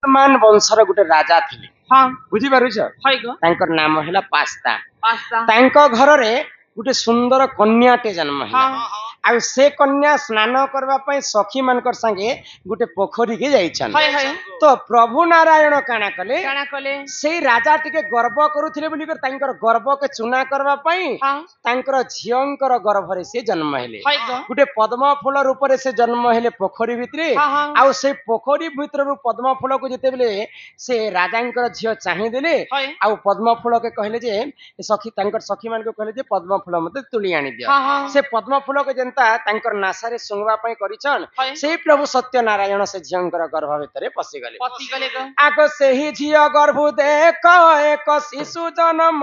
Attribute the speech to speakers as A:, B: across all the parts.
A: मान वंशर गोटे राजा थिले
B: हाँ
A: बुझी पारुछ
B: है गो
A: तांकर नाम हैला पास्ता
B: पास्ता
A: तांको घर रे गोटे सुंदर कन्याटे जन्म हैला
B: हाँ
A: आ से कन्या स्नान करबा पई सखी मानकर संगे गोटे पोखरी के जाइछन
B: है
A: तो प्रभु नारायण काना कले
B: काना कले
A: से राजा टिके गर्व करूथिले बोली कर तांकर गर्व के चुना करबा पई
B: हाँ
A: तांकर झियंकर गर्भ रे से जन्म हेले
B: है गो
A: गोटे पद्म फूल रूप रे से जन्म हेले पोखरी भितरे
B: हाँ हाँ
A: आउ से पोखरी भितर पद्म फूल को जेते बेले से राजांकर झियो चाहि देले
B: है
A: आउ पद्म फूल के कहले जे सखी तांकर सखी मान को कहले जे पद्म फूल मते तुली आनी दियो
B: हाँ हाँ
A: से पद्म फूल के जनता तांकर नासारे सुंगवा पई करिछन
B: है
A: से प्रभु सत्यनारायण से झियंकर गर्भ भितरे पसि गले
B: पति गले गो
A: आग से ही झियो गर्भ देख एक शिशु जन्म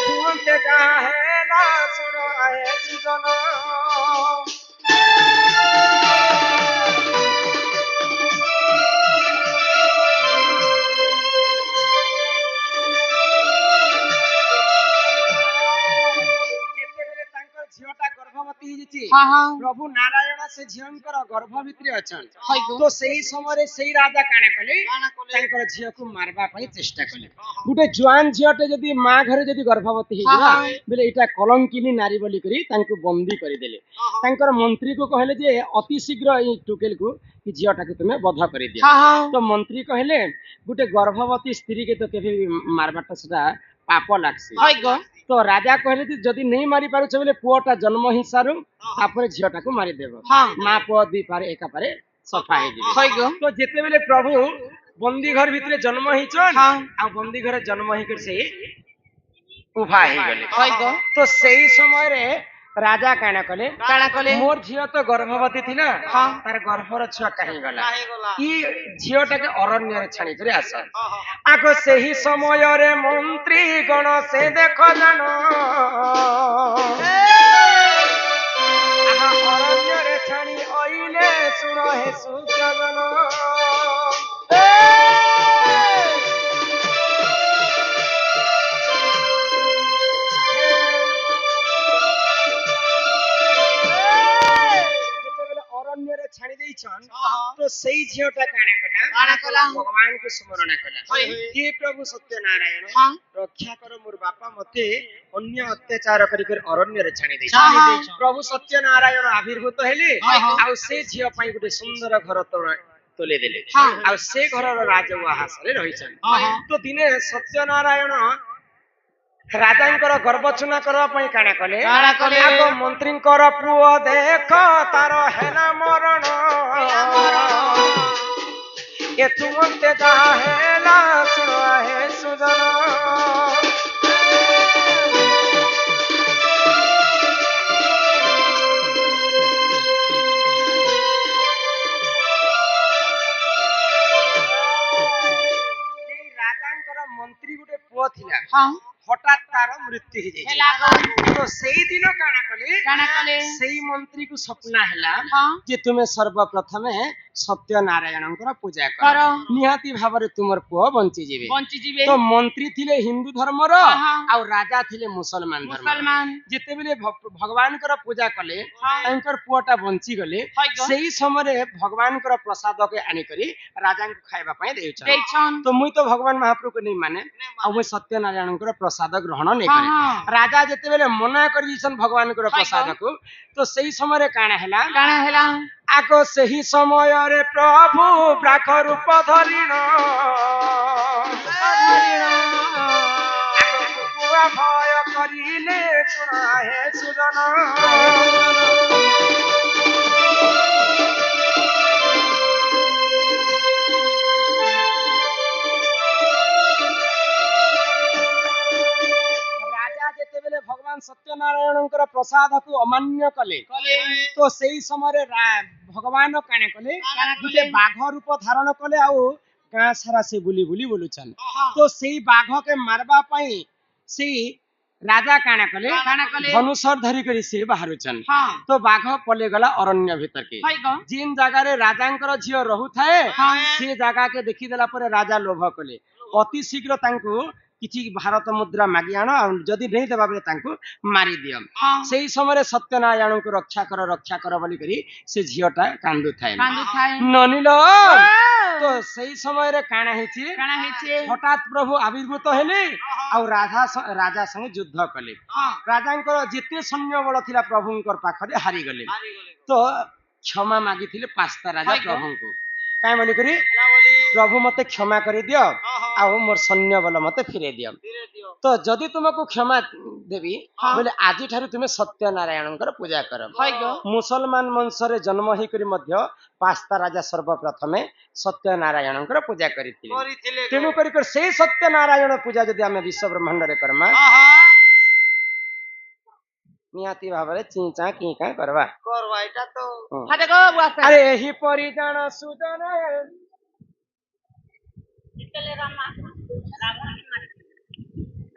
A: तुमते काहेला सुनाए सुजन जेतेबेले तांकर झियोटा गर्भवती हिजिछि
B: हाँ हाँ
A: प्रभु नारायण से झियंकर गर्भ भितरे अछन
B: है गो
A: तो सही समय सही राजा काना कले
B: काना कले
A: तांकर झियो को मारबा पई चेष्टा कले गुटे जुआन झियोटे जदी मां घरे जदी गर्भवती
B: हाँ,
A: हिजिबा
B: हाँ।
A: बेले इटा कलंकिनी नारी बोली करी तांको बंदी करी देले तांकर मंत्री को कहले जे अति शीघ्र ई टुकेल को कि झियोटा के तुमे बध करी दिया
B: हाँ हाँ
A: तो मंत्री कहले गुटे गर्भवती स्त्री के तो केबे मारबाटा सेटा पाप लागसी
B: है गो
A: तो राजा कहले जे जदी नहीं मारी पारु छ बेले पुओटा जन्म ही सारू तापर झियोटा को मारी देबो
B: हाँ
A: मां पुओ दी पारे एका पारे सफा हे दिबे
B: है गो
A: तो जेते बेले प्रभु बंदी घर भितरे जन्म ही छन
B: हाँ।
A: आ बंदी घर जन्म ही कर से उभा हे गले
B: है गो
A: तो सही समय रे राजा काना कले
B: काना कले
A: मोर झियो तो गर्भवती थी ना
B: हाँ।
A: तार गर्भर छुआ कहीं गला
B: काहे गला
A: ई झियोटा के अरण्य रे छाणी करे आस आगो सही समय रे मंत्री गण से देखो जानो आहा अरण्य रे छाणी ओइले सुनो हे सुजन जेतेबेले अरण्य रे छाणी देइछन तो सही झियोटा काना
B: काना कला
A: भगवान को स्मरण कला
B: है।
A: हे प्रभु सत्यनारायण
B: हाँ
A: रक्षा कर मोर बापा मते अन्य अत्याचार करी कर अरण्य रे छाणी देइछ
B: हाँ, हाँ।
A: प्रभु सत्यनारायण आविर्भूत हेले
B: हाँ, हाँ।
A: आ से झियो पई गुटे सुंदर घर तोले देले
B: हाँ।
A: आ से घर राजउहास रे रहिछन
B: हाँ, हाँ।
A: तो दिने सत्यनारायण राजांकर गर्भचुना करबा पई काना कले
B: काना कले।
A: आगो मंत्रींकर पुओ देख तार हेला मरण ये तुमते काहेला सुनाए सुजन राजांकर मंत्री गुटे पुओ थिला
B: हाँ
A: हठात तार मृत्यु हो जाए
B: हेला गो
A: तो सही दिन काना कले
B: काना कले
A: सही मंत्री को सपना हैला
B: हाँ
A: जे तुमे सर्वप्रथमे सत्यनारायणଙ୍କର पूजा कर
B: करो
A: निहाती भाବରେ तुमर पुओ बंची जीवे
B: बंची जीवे
A: तो मंत्री थिले हिंदू धर्मर
B: हाँ।
A: और राजा थिले मुसलमान धर्म
B: मुसलमान
A: जेतेबेले भगवानकर पूजा कले
B: हाँ।
A: तांकर पुओटा बंची गले
B: है गो
A: सही समय रे भगवानकर प्रसाद के आनी करी राजा को खाइबा पई देउछ
B: देइछन
A: तो मुई तो भगवान महाप्रभु को नहीं माने और मुई सत्यनारायणଙ୍କର प्रसाद ग्रहण नहीं
B: हाँ
A: करे
B: हाँ
A: राजा जेतेबेले मना कर दिसन भगवानଙ୍କର
B: है
A: प्रसाद को तो सही समय रे काना हैला
B: काना हेला
A: आगो सही समय रे प्रभु ब्राख रूप धरिण बुआ भय करिले सुनाहे सुजन राजा जेतेबेले भगवान सत्यनारायणଙ୍କର प्रसाद को अमान्य कले
B: कले
A: तो सही समय भगवान काना कले
B: काना कले।
A: गुटे बाघ रूप धारण कले आउ गाँ सारा से बुली बुली बोलुछन
B: हाँ।
A: तो सही बाघ के मारबा पई से राजा काना कले
B: काना कले
A: धनुषर धरी करी से बाहरुछन
B: हाँ
A: तो बाघ पले गला अरण्य भीतर के
B: है गो
A: जिन जगह रे राजांकर झियो रहु थाए
B: हाँ।
A: से जगह के देखि देला परे राजा लोभ कले अति शीघ्र तांको କିଛି ଭାରତ ମୁଦ୍ରା ମାଗି ଆଣ ଆଉ ଯଦି ନେଇ ଦେବା ବେଳେ ତାଙ୍କୁ ମାରି ଦିଅ।
B: ହଁ।
A: ସେଇ ସମୟରେ ସତ୍ୟନାରାୟଣଙ୍କୁ ରକ୍ଷା କର ବୋଲି କରି ସେ ଝିଅଟା କାନ୍ଦୁଥାଏ। ନନିଲ ତ ସେଇ ସମୟରେ କାଣା ହେଇଛି ହଠାତ୍ ପ୍ରଭୁ ଆବିର୍ଭୂତ ହେଲେ ଆଉ ରାଜା ସଙ୍ଗେ ଯୁଦ୍ଧ କଲେ। ରାଜାଙ୍କର ଯେତେ ସୈନ୍ୟ ବଳ ଥିଲା ପ୍ରଭୁଙ୍କର ପାଖରେ ହାରିଗଲେ। ତ କ୍ଷମା ମାଗିଥିଲେ ପାସ୍ତା ରାଜା ପ୍ରଭୁଙ୍କୁ କାଇଁ ବୋଲିକରି ପ୍ରଭୁ ମତେ କ୍ଷମା କରିଦିଅ ଆଉ ମୋର ସୈନ୍ୟ ବଲ ମତେ ଫେରେଇ ଦିଅ। ତ ଯଦି ତୁମକୁ କ୍ଷମା ଦେବି ବୋଲେ ଆଜିଠାରୁ ତୁମେ ସତ୍ୟନାରାୟଣଙ୍କର ପୂଜା କର। ମୁସଲମାନ ବଂଶରେ ଜନ୍ମ ହେଇକରି ମଧ୍ୟ ପାସ୍ତା ରାଜା ସର୍ବପ୍ରଥମେ ସତ୍ୟନାରାୟଣଙ୍କର ପୂଜା କରିଥିଲେ। ତେଣୁ କରି ସେଇ ସତ୍ୟନାରାୟଣ ପୂଜା ଯଦି ଆମେ ବିଶ୍ୱ ବ୍ରହ୍ମାଣ୍ଡରେ କର୍ମା ନିହାତି ଭାବରେ ଚିଁଚା କିଁ କାଁ କରବା।
B: ଏଟା ତ
A: ଆରେ ଏହି ପରିଜାଣ ସୁଜନ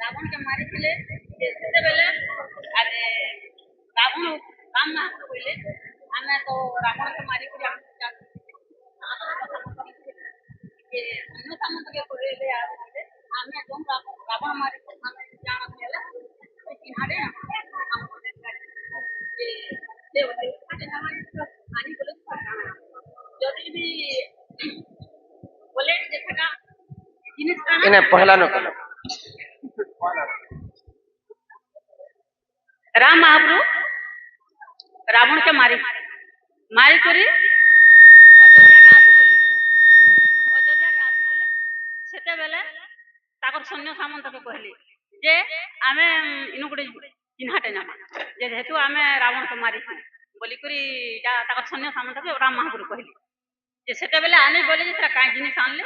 B: ରାବଣ କେ ମାରିଥିଲେ ସେତେବେଳେ ଆରେ ରାବଣ ରାମ ମାସ କହିଲେ ଆମେ ତ ରାବଣকে ମାରିକରି ଅନ୍ୟ ସାମନ୍ତକେ କହିଲେ ଆମେ ଯୋଉ ରାବଣ ମାରି ଆମେ ଜାଣ ହେଲା ଚିହ୍ନାରେ ଯଦି ବି ବୋଲେ ସେଟା ଜିନିଷ
A: ଏନା ପହଲା ନ କଲ
B: राम महाप्रभु रावण के मारी करी अयोध्या के आसुले सेते बेले ताकर सैन्य सामंत के कहले जे आमे इनु गुटे चिन्हाटे नामा जे हेतु आमे रावण के मारी बोली करी जा ताकर सैन्य सामंत के राम महाप्रभु कहले जे सेते बेले आने बोले जे का जिनिस आनले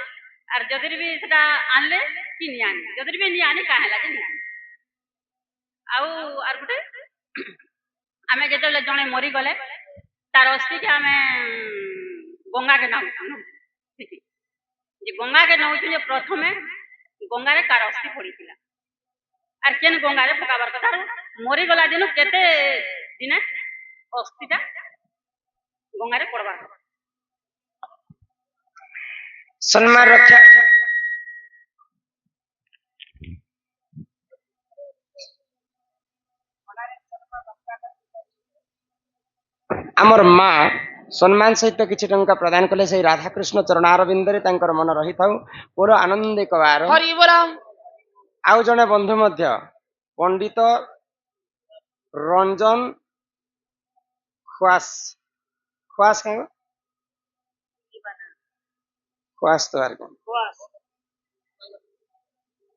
B: आर जदि भी सेटा आनले कि नि आने जदि भी नि आने का हैला जे नि आने आउ आर गुटे आमे जेतेले जणे मरी गले तार अस्थि के आमे गंगा के नाम ठीक जे गंगा के नाम जे प्रथमे गंगा रे कार अस्थि पड़ीतिला आर केन गंगा रे पकाबार कथा मरी गला दिन केते दिने अस्थिटा गंगा रे पड़बार
A: सम्मान रक्षा आमर माँ सम्मान सहित किसी टंका प्रदान कले से राधाकृष्ण चरणारविंदरे तांकर मन रही थाउ पूरा आनंद कबार
B: हरि बोल
A: आउ जने बंधु मध्य पंडित रंजन ख्वास ख्वास कह ख्वास तो आर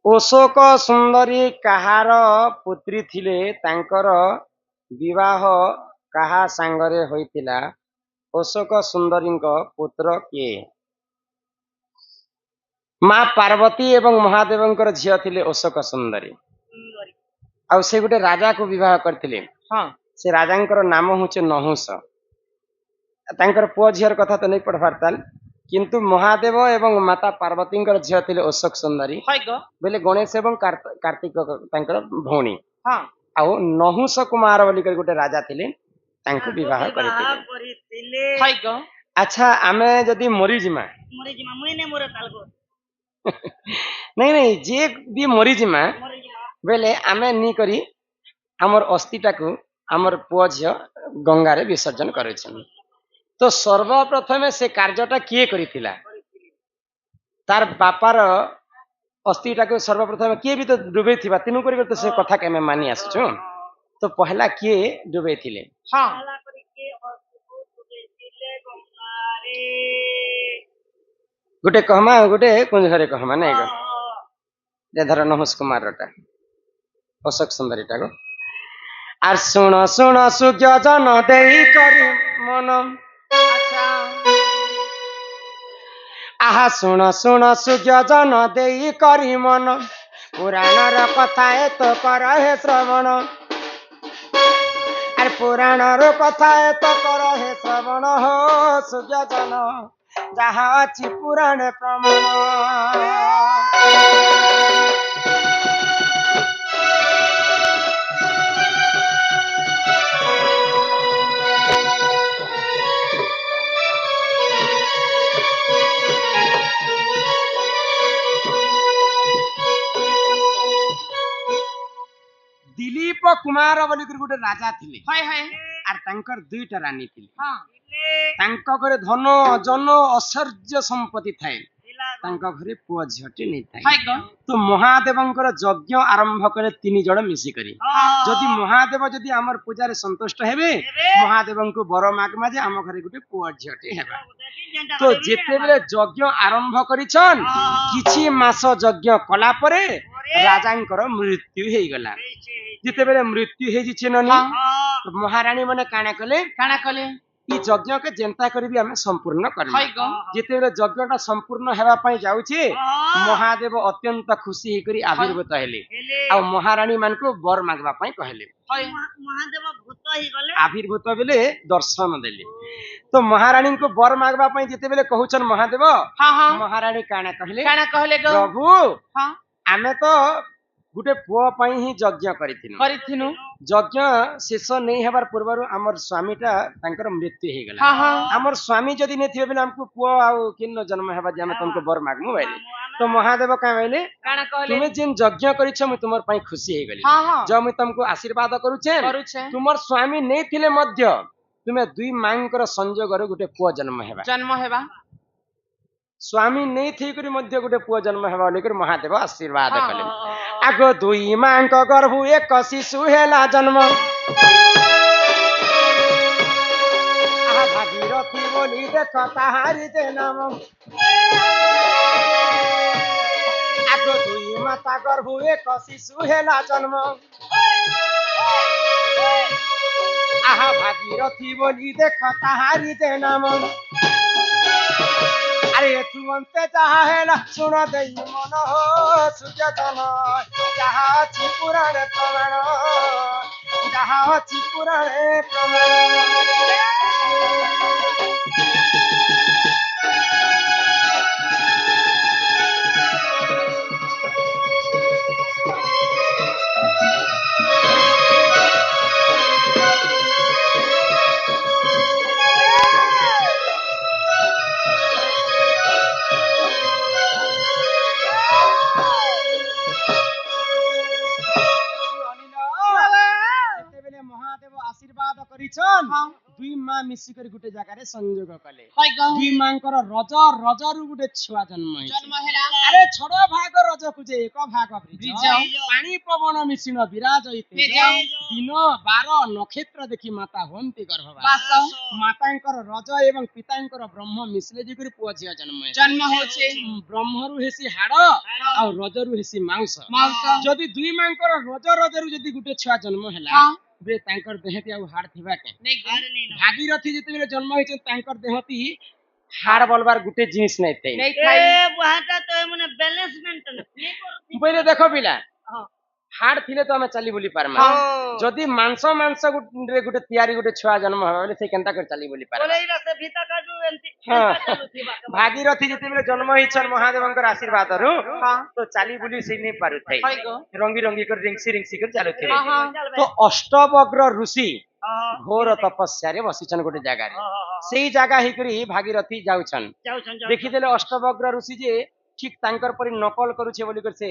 A: अशोक सुंदरी कहार पुत्री थिले तांकर विवाह कहा सांगरे होइतिला अशोक सुंदरी पुत्र किए माँ पार्वती एवं महादेवंकर झियो थिले अशोक सुंदरी आउ से गोटे राजा को विवाह करथिले से राजांकर नाम होचे नहुस तांकर पुओ झियर कथा तो नहीं पढ़बार ताल किंतु महादेव एवं माता पार्वती झियो थिले अशोक सुंदरी बेले गणेश एवं कार्तिक तांकर भौणी आउ नहुस कुमार बोली गोटे राजा थिले तांको विवाह करथिले अच्छा आमे जदी मरी जिमा मुई ने मोर तालगो नहीं नहीं जे भी मरी जिमा बेले आमे नी करी हमर अस्थिटा को हमर पुओ झियो गंगा रे विसर्जन करछन तो सर्वप्रथमे से कार्यटा किए करिथिला तार बापार अस्थिटा को सर्वप्रथमे किए भी तो डुबे थिबा तीनू करी तो से कथा के मैं मानी आसछु तो पहला किए डुबे थिले गुटे कहमा गुटे कुंज घरे कहमा नहीं गो जे धर नहुस कुमार रटा अशोक सुंदरी टाको आर सुन सुन सुज्ञ जन देई करी मन आहा सुन सुन सुज्ञ जन देई करी मन पुराणर कथा एत कर हे श्रवण आर पुराणर कथा एत कर हे श्रवण हो सुज्ञ जन जहा अछि पुराण प्रमाण କୁମାର ବୋଲିକରି ଗୋଟେ ରାଜା ଥିଲେ
C: ହାଏ ହାଏ
A: আর তাঙ্কর দুইটা রানী ଥିଲେ
C: ହଁ
A: ତାଙ୍କ ଘରେ ଧନ ଜନ ଐଶ୍ୱର୍ଯ୍ୟ ସମ୍ପତ୍ତି ଥାଏ ତାଙ୍କ ଘରେ ପୁଅ ଝିଅଟି ନେଇଥାଏ
C: ହାଏ ଗ
A: ତ ମହାଦେବଙ୍କର ଯଜ୍ଞ ଆରମ୍ଭ କଲେ 3 ଜଣ ମିଶିକରି ଯଦି ମହାଦେବ ଯଦି ଆମର ପୂଜାରେ ସନ୍ତୁଷ୍ଟ ହେବେ ମହାଦେବଙ୍କୁ ବର ମାଗମା ଯେ ଆମ ଘରେ ଗୋଟେ ପୁଅ ଝିଅଟି ହେବା ତ ଯେତେବେଳେ ଯଜ୍ଞ ଆରମ୍ଭ କରିଛନ୍ କିଛି ମାସ ଯଜ୍ଞ କଲା ପରେ ରାଜାଙ୍କର ମୃତ୍ୟୁ ହେଇଗଲା ଯେତେବେଳେ ମୃତ୍ୟୁ ହେଇଯିଛି ନନି ମହାରାଣୀ ମାନେ କାଣା କଲେ
C: କାଣା କଲେ
A: ଇ ଯଜ୍ଞକେ ଯେନ୍ତା କରିବି ଆମେ ସମ୍ପୂର୍ଣ୍ଣ କରିବା
C: ହାଏ ଗ
A: ଯେତେବେଳେ ଯଜ୍ଞଟା ସମ୍ପୂର୍ଣ୍ଣ ହେବା ପାଇଁ ଯାଉଛି ମହାଦେବ ଅତ୍ୟନ୍ତ ଖୁସି ହେଇକରି ଆବିର୍ଭୂତ ହେଲେ ଆଉ ମହାରାଣୀ ମାନଙ୍କୁ ବର ମାଗବା ପାଇଁ କହିଲେ
C: ହାଏ
D: ମହାଦେବ ଭୂତ ହେଇଗଲେ
A: ଆବିର୍ଭୂତ ବେଲେ ଦର୍ଶନ ଦେଲେ ତ ମହାରାଣୀଙ୍କୁ ବର ମାଗବା ପାଇଁ ଯେତେବେଳେ କହୁଛନ୍ ମହାଦେବ
C: ହଁ ହଁ
A: ମହାରାଣୀ କାଣା କହିଲେ
C: କାଣା କହିଲେ ଗ
A: ପ୍ରଭୁ
C: ହଁ
A: ଆମେ ତ ଗୋଟେ ପୁଅ ପାଇଁ ହିଁ ଯଜ୍ଞ କରିଥିଲୁ
C: କରିଥିନୁ
A: ଯଜ୍ଞ ଶେଷ ନେଇ ହେବାର ପୂର୍ବରୁ ଆମର ସ୍ୱାମୀଟା ତାଙ୍କର ମୃତ୍ୟୁ ହେଇଗଲା
C: ହଁ ହଁ
A: ଆମର ସ୍ୱାମୀ ଯଦି ନେଇଥିବେ ବେଲେ ଆମକୁ ପୁଅ ଆଉ କିନ୍ନ ଜନ୍ମ ହେବା ଯେ ଆମେ ତମକୁ ବର ମାଗମୁ ବୋଇଲେ ତ ମହାଦେବ କାଁ କହିଲେ
C: କାଣା କହିଲେ
A: ତୁମେ ଯେନ୍ ଯଜ୍ଞ କରିଛ ମୁଁ ତୁମର ପାଇଁ ଖୁସି ହେଇଗଲି
C: ହଁ ହଁ
A: ଯ ମୁଁ ତମକୁ ଆଶୀର୍ବାଦ କରୁଛେ
C: କରୁଛେ
A: ତୁମର ସ୍ୱାମୀ ନେଇଥିଲେ ମଧ୍ୟ ତୁମେ ଦୁଇ ମାଙ୍କର ସଂଯୋଗରୁ ଗୋଟେ ପୁଅ ଜନ୍ମ ହେବା
C: ଜନ୍ମ ହେବା
A: ସ୍ୱାମୀ ନେଇଥିକରି ମଧ୍ୟ ଗୋଟେ ପୁଅ ଜନ୍ମ ହେବା ବୋଲିକରି ମହାଦେବ ଆଶୀର୍ବାଦ କଲେ ଆଗ ଦୁଇ ମାଙ୍କ ଗର୍ଭୁ ଏକ ଶିଶୁ ହେଲା ଜନ୍ମ ଆହା ଭାଗୀରଥୀ ବୋଲି ଦେଖ ତାହାରି ଯେ ନାମ ଆଗ ଦୁଇ ମାତା ଗର୍ଭୁ ଏକ ଶିଶୁ ହେଲା ଜନ୍ମ আহা ভাগীরথী বলি দেখ তাহারি যে নাম আরে তুমন্তে যাহা হেলা শুণ দেই মন সুচেতন যাহা ଅଛି পুরাণে প্রমাণ যাহা ଅଛି পুরাণে প্রমাণ ଯେତେବେଳେ ମହାଦେବ ଆଶୀର୍ବାଦ କରିଛନ୍ ଦୁଇ ମା ମିଶିକରି ଗୋଟେ ଜାଗାରେ ସଂଯୋଗ କଲେ
C: ହାଏ ଗ
A: ଦୁଇ ମାଙ୍କର ରଜରୁ ଗୋଟେ ଛୁଆ ଜନ୍ମ ହେଇଛି
C: ଜନ୍ମ ହେଲା
A: ଆରେ ଛଡ ଭାଗ ରଜକୁ ଯେ ଏକ ଭାଗ
C: ବ୍ରିଜ।
A: ପାଣି ପବନ ମିଶ୍ରଣ ବିରାଜ
C: ତେଜ।
A: ଦିନ ବାର ନକ୍ଷତ୍ର ଦେଖି ମାତା ହୁଅନ୍ତି ଗର୍ଭବାସ
C: ବାସ
A: ମାତାଙ୍କର ରଜ ଏବଂ ପିତାଙ୍କର ବ୍ରହ୍ମ ମିଶ୍ରେ ଯେକରି ପୁଅ ଝିଅ ଜନ୍ମ ହେଇଛି
C: ଜନ୍ମ ହଉଛି
A: ବ୍ରହ୍ମରୁ ହେସି ହାଡ ଆଉ ରଜରୁ ହେସି ମାଉସ
C: ମାଉସ
A: ଯଦି ଦୁଇ ମାଙ୍କର ରଜରୁ ଯଦି ଗୋଟେ ଛୁଆ ଜନ୍ମ ହେଲା
C: ହଁ
A: ବେ ତାଙ୍କର ଦେହଟି ଆଉ ହାଡ ଥିବା କେ
C: ନେଇ ଗ
A: ଭାଗୀରଥୀ ଯେତେବେଳେ ଜନ୍ମ ହେଇଛନ୍ତି ତାଙ୍କର ଦେହଟି ହାଡ ବଲବାର ଗୋଟେ ଜିନିଷ ନାଇଁ ଥାଏ
C: ନେଇ
D: ଏ
C: ଥାଇ
D: ବୁହାଟା ତ ମାନେ ବ୍ୟାଲେନ୍ସ ମେଣ୍ଟେନ नहीं करू
A: ବୋଇଲେ ଦେଖ ପିଲା
D: ହଁ।
A: ହାଡ ଥିଲେ ତ ଆମେ ଚାଲି ବୁଲି ପାରମା
C: ହଁ
A: ଯଦି ମାଂସ ଗୋଟେ ତିଆରି ଗୋଟେ ଛୁଆ ଜନ୍ମ ହବା ବୋଲେ ସେ କେନ୍ତା କରି ଚାଲି ବୁଲି ପାରମା
D: बोलेइला से भीतर काटू एमती
A: ହଁ।
D: चालुथिबा
A: ଭାଗୀରଥୀ ଯେତେବେଳେ ଜନ୍ମ ହେଇଛନ୍ ମହାଦେବଙ୍କର ଆଶୀର୍ବାଦରୁ
C: ହଁ
A: ତ ଚାଲି ବୁଲି ସେ ନେଇ ପାରୁଥାଏ
C: ହାଏ ଗ
A: ରଙ୍ଗି ରଙ୍ଗି କରି ରିଙ୍ଗସି କରି ଚାଲୁଥିବେ
C: ହଁ ହଁ
A: ତ ଅଷ୍ଟବଗ୍ର ଋଷି
D: हां
A: ଘୋର ତପସ୍ୟାରେ ବସିଛନ୍ ଗୋଟେ ଜାଗାରେ ସେଇ ଜାଗା ହେଇକରି ଭାଗୀରଥୀ ଯାଉଛନ୍
D: जाउछन
A: ଦେଖିଦେଲେ ଅଷ୍ଟବଗ୍ର ଋଷି ଯେ ଠିକ ତାଙ୍କର ପରି ନକଲ କରୁଛେ ବୋଲିକରି ସେ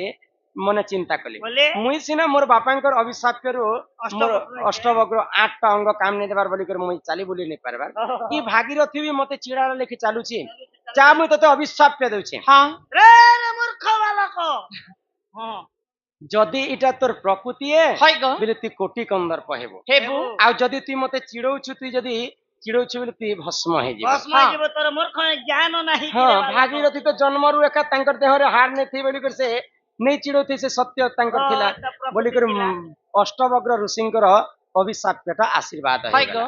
A: ମନେ ଚିନ୍ତା କଲେ
D: बोले
A: ମୁଇଁ ସିନା ମୋର ବାପାଙ୍କର ଅଭିଶାପରୁ ମୋର ଅଷ୍ଟବଗ୍ର 8ଟା ଅଙ୍ଗ କାମ ନେଇ ଦେବାର ବୋଲିକରି ମୁଇଁ ଚାଲି ବୁଲି ନେଇ ପାରବାର ଇ ଭାଗୀରଥୀ ବି ମତେ ଚିଡ଼ାଳ ଲେଖି ଚାଲୁଛି ଯା ମୁଇଁ ତତେ ଅଭିଶାପ ଦେଉଛି
C: ହଁ
D: रे रे मूर्ख बालक हां
A: ଯଦି ଏଇଟା ତୋର ପ୍ରକୃତି
C: ହାଏ ଗ
A: ବୋଲେ ତୁଇ କୋଟି କନ୍ଦର୍ପ ହେବ
C: ହେବୁ
A: ଆଉ ଯଦି ତୁଇ ମତେ ଚିଡ଼ଉଛୁ ତୁଇ ଯଦି ଚିଡ଼ଉଛୁ ବୋଲେ ତୁଇ ଭସ୍ମ ହେଇଯିବ
D: बस में जीव तोर मूर्ख ज्ञान नहीं
A: ହଁ ଭାଗୀରଥୀ ତ ଜନ୍ମରୁ ଏକା ତାଙ୍କର ଦେହରେ ହାଡ ନେଇଥିବେ ବୋଲିକରି ସେ ନେଇ ଚିଡ଼ଉଥି ସେ ସତ୍ୟ ତାଙ୍କର ଥିଲା ବୋଲିକରି ଅଷ୍ଟବଗ୍ର ଋଷିଙ୍କର ଅଭିଶାପ୍ୟଟା ଆଶୀର୍ବାଦ
C: ହାଏ ଗ
A: ହେଇଗଲା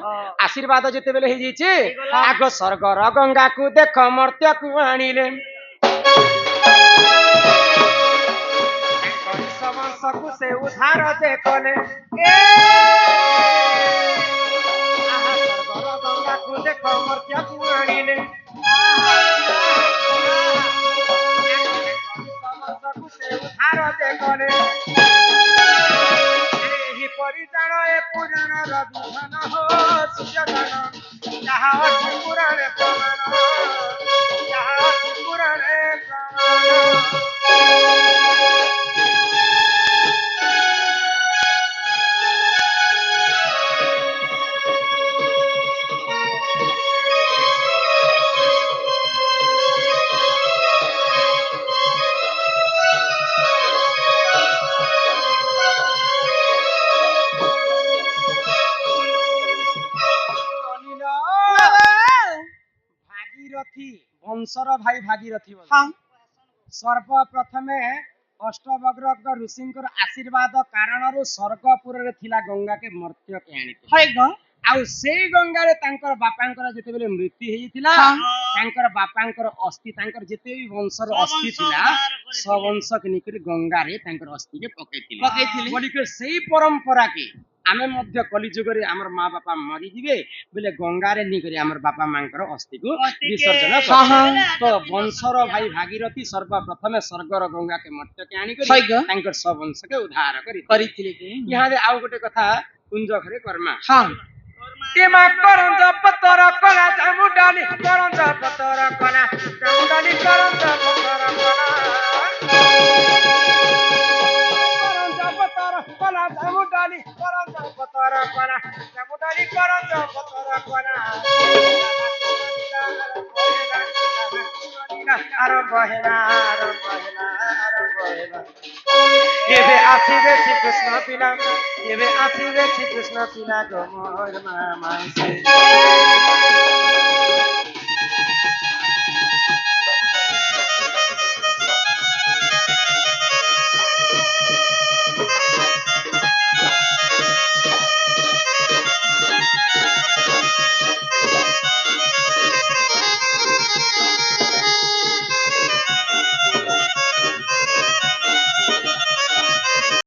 A: ଆଶୀର୍ବାଦ ଯେତେବେଳେ ହେଇଯାଇଛି ଆଗ ସ୍ୱର୍ଗର ଗଙ୍ଗାକୁ ଦେଖ ମର୍ତ୍ତ୍ୟକୁ ଆଣିଲେ ବଂଶକୁ ସେ ଉଦ୍ଧାର ଯେ କଲେ ଆହା ସ୍ୱର୍ଗର ଗଙ୍ଗାକୁ ଦେଖ ମର୍ତ୍ତ୍ୟକୁ ଆଣିଲେ ବଂଶକୁ ସେ ଉଦ୍ଧାର ଯେ କଲେ ଏହି ପରିଚାଳ ଏ ପୁରାଣର ବିଧାନ ହୋ ସୁଜନ ଯାହା ଅଛି ପୁରାଣେ ପ୍ରମାଣ ଯାହା ଅଛି ପୁରାଣେ ପ୍ରମାଣ ଭାଗୀରଥୀ ବଂଶର ଭାଇ ଭାଗୀରଥୀ ବୋଲି।
C: ହଁ
A: ସର୍ବପ୍ରଥମେ ଅଷ୍ଟବକ୍ର ଋଷିଙ୍କର ଆଶୀର୍ବାଦ କାରଣରୁ ସ୍ୱର୍ଗପୁରରେ ଥିଲା ଗଙ୍ଗାକେ ମର୍ତ୍ତ୍ୟକେ ଆଣିଥିଲେ।
C: ହଇ ଗ
A: ଆଉ ସେଇ ଗଙ୍ଗାରେ ତାଙ୍କର ବାପାଙ୍କର ଯେତେବେଳେ ମୃତ୍ୟୁ ହେଇଥିଲା ତାଙ୍କର ବାପାଙ୍କର ଅସ୍ଥି ତାଙ୍କର ଯେତେ ବି ବଂଶର ଅସ୍ଥି ଥିଲା ସବଂଶକେ ନେଇକରି ଗଙ୍ଗାରେ ତାଙ୍କର ଅସ୍ଥିକେ ପକେଇଥିଲେ ବୋଲିକି ସେଇ ପରମ୍ପରାକେ ଆମେ ମଧ୍ୟ କଲିଯୁଗରେ ଆମର ମା ବାପା ମରିଯିବେ ବୋଲେ ଗଙ୍ଗାରେ ନେଇକରି ଆମର ବାପା ମାଙ୍କର ଅସ୍ଥିକୁ ବିସର୍ଜନ କରିଥିଲେ। ତ ବଂଶର ଭାଇ ଭାଗୀରଥୀ ସର୍ବପ୍ରଥମେ ସ୍ୱର୍ଗର ଗଙ୍ଗାକେ ମର୍ତ୍ତ୍ୟକେ ଆଣିକରି ତାଙ୍କର ସବଂଶକେ ଉଦ୍ଧାର କରିଥିଲେ। ଇହାଦେ ଆଉ ଗୋଟେ କଥା କୁଞ୍ଜ ଘରେ କର୍ମା।
C: ହଁ
A: Tima koronja patara kala jamudani koronja patara kala jamudani koronja patara kala koronja patara kala jamudani koronja patara kala jamudani koronja patara kala arambahela Yebe asire Shri Krishna pila, yebe asire Shri Krishna pila, go more mama.